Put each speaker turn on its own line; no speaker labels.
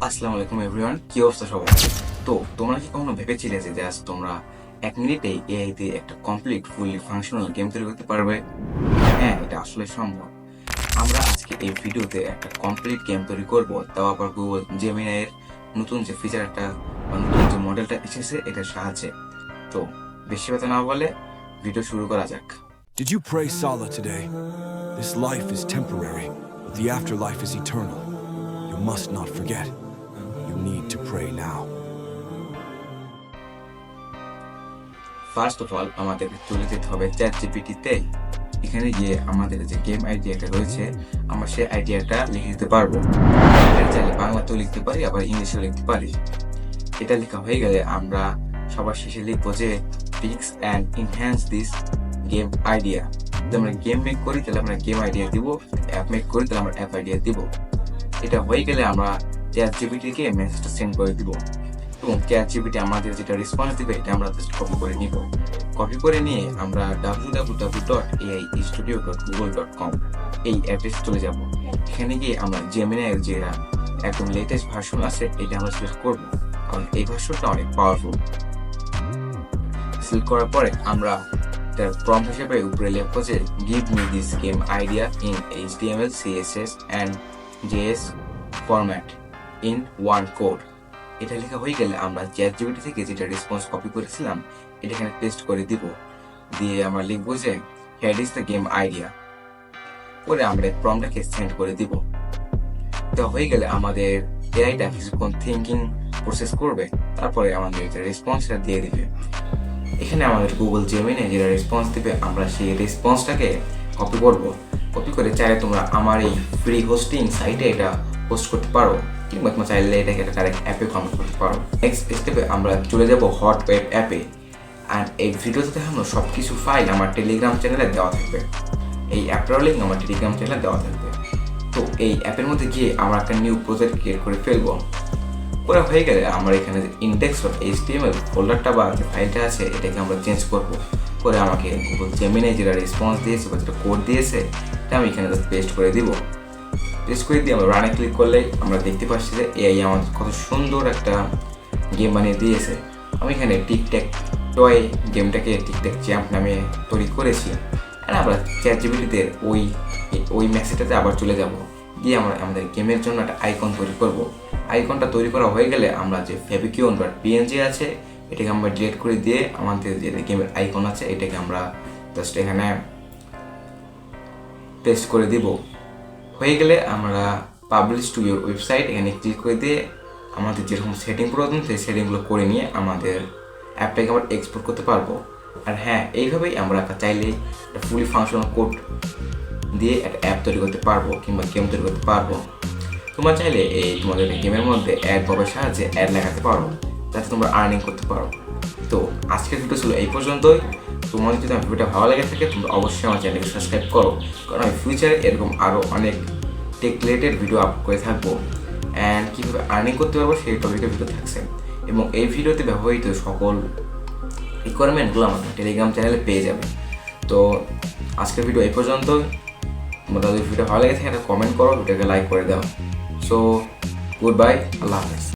আসসালামু আলাইকুম এভরিওয়ান, কি অবস্থা সবার? তো তোমরা কি কখনো ভেবেছিলে যে জাস্ট তোমরা 1 মিনিটেই এআই দিয়ে একটা কমপ্লিট ফুললি ফাংশনাল গেম তৈরি করতে পারবে? হ্যাঁ, এটা আসলে সম্ভব। আমরা আজকে এই ভিডিওতে একটা কমপ্লিট গেম তৈরি করব, তাও আবার গুগল জেমিনাই এর নতুন যে ফিচারটা বা নতুন যে মডেলটা এসেছে এটার সাহায্যে। তো বেশি কথা না বলে ভিডিও শুরু করা যাক।
Did you pray Salah today? This life is temporary, but the afterlife is eternal. You must not forget. You need to pray now.
First of all আমাদের চলে যেতে হবে চ্যাট জিপিটিতে। এখানে গিয়ে আমাদের যে গেম আইডিয়াটা রয়েছে আমরা সেই আইডিয়াটা লিখে দিতে পারবো। এটা চাইলে বাংলাতেও লিখতে পারি, আবার ইংলিশেও লিখতে পারি। এটা লেখা হয়ে গেলে আমরা সবার শেষে লিখবো যে fix and enhance this game idea. যদি আমরা গেম মেক করি তাহলে আমরা গেম আইডিয়া দিব, অ্যাপ মেক করি তাহলে আমরা অ্যাপ আইডিয়া দিব। এটা হয়ে গেলে আমরা চ্যাট জিপিটিকে মেসেজটা সেন্ড করে দিব এবং চ্যাট জিপিটি আমাদের যেটা রেসপন্স দিবে এটা আমরা জাস্ট কপি করে নিব। কপি করে নিয়ে আমরা www.aistudio.google.com এই অ্যাড্রেসে চলে যাব। এখানে গিয়ে আমরা জেমিনাইয়ের যে একদম লেটেস্ট ভার্সন আছে এটা আমরা সিলেক্ট করব, কারণ এই ভার্সনটা অনেক পাওয়ারফুল। সিলেক্ট করার পরে আমরা তার প্রম্পট হিসেবে উপরে লিখবো যে give me this game idea in HTML, CSS and JS format in one code. এটা লেখা হয়ে গেলে আমরা চ্যাট জিপিটি থেকে যেটা রেসপন্স কপি করেছিলাম এটা এখানে পেস্ট করে দিব। দিয়ে আমরা লিখবো যে here is the game idea, পরে আমরা প্রম্পটটাকে সেন্ড করে দিব। তো হয়ে গেলে আমাদের এআইটা কিছুক্ষণ থিঙ্কিং প্রসেস করবে, তারপরে আমাদের এটা রেসপন্সটা দিয়ে দিবে। এখানে আমাদের গুগল জেমিনাই যেটা রেসপন্স দিবে আমরা সেই রেসপন্সটাকে কপি করব। কপি করে চাইলে তোমরা আমার এই ফ্রি হোস্টিং সাইটে এটা পোস্ট করতে পারো, কিংবা তোমরা চাইলে এটাকে একটা কারেক্ট অ্যাপে কনভার্ট করতে পারো। নেক্সট স্টেপে আমরা চলে যাব হট ওয়েব অ্যাপে। অ্যান্ড এই ভিডিওতে দেখানো সব কিছু ফাইল আমার টেলিগ্রাম চ্যানেলে দেওয়া থাকবে, এই অ্যাপটার লিঙ্ক আমার টেলিগ্রাম চ্যানেলে দেওয়া থাকবে। তো এই অ্যাপের মধ্যে গিয়ে আমরা একটা নিউ প্রজেক্ট ক্রিয়েট করে ফেলবো। ওরা হয়ে গেলে আমরা এখানে যে index.html ফোল্ডারটা বা যে ফাইলটা আছে এটাকে আমরা চেঞ্জ করব। করে আমাকে গুগল জেমিনাই যেটা রেসপন্স দিয়েছে বা যেটা কোড দিয়েছে এটা আমি এখানে পেস্ট করে দিব। পেস্ট করে দিয়ে আমরা রানে ক্লিক করলে আমরা দেখতে পাচ্ছি যে এআই আমাদের কত সুন্দর একটা গেম বানিয়ে দিয়েছে। আমি এখানে টিকট্যাক টয় গেমটাকে টিকট্যাক চ্যাম্প নামে তৈরি করেছি। আর আমরা চ্যাট জিপিটিতে ওই মেসেজটাতে আবার চলে যাব, গিয়ে আমরা আমাদের গেমের জন্য একটা আইকন তৈরি করব। আইকনটা তৈরি করা হয়ে গেলে আমরা যে ফেবিকিউন বা পিএনজি আছে এটাকে আমরা ডিলিট করে দিয়ে আমাদের যে গেমের আইকন আছে এটাকে আমরা জাস্ট এখানে পেস্ট করে দিব। হয়ে গেলে আমরা পাবলিশ টু ইউর ওয়েবসাইট এখানে ক্লিক করে দিয়ে আমাদের যেরকম সেটিং প্রয়োজন সেই সেটিংগুলো করে নিয়ে আমাদের অ্যাপটাকে আমরা এক্সপোর্ট করতে পারবো। আর হ্যাঁ, এইভাবেই আমরা চাইলেই একটা ফুলি ফাংশনাল কোড দিয়ে একটা অ্যাপ তৈরি করতে পারবো কিংবা গেম তৈরি করতে পারবো। তোমরা চাইলে এই তোমাদের গেমের মধ্যে অ্যাড ববের সাহায্যে অ্যাড লাগাতে পারো, যাতে তোমরা আর্নিং করতে পারো। তো আজকের ভিডিও ছিল এই পর্যন্তই। তোমাদের যদি আমার ভিডিওটা ভালো লেগে থাকে তোমরা অবশ্যই আমার চ্যানেলকে সাবস্ক্রাইব করো, কারণ আমি ফিউচারে এরকম আরও অনেক টেক রিলেটেড ভিডিও আপ করে থাকবো। অ্যান্ড কীভাবে আর্নিং করতে পারবো সেই টপিকের ভিডিও থাকছে, এবং এই ভিডিওতে ব্যবহৃত সকল রিকোয়ারমেন্টগুলো আমার টেলিগ্রাম চ্যানেলে পেয়ে যাবে। তো আজকের ভিডিও এই পর্যন্তই। তোমাদের যদি ভিডিও ভালো লেগে থাকে একটা কমেন্ট করো, ভিডিওকে লাইক করে দাও। সো গুড বাই, আল্লাহ হাফেজ।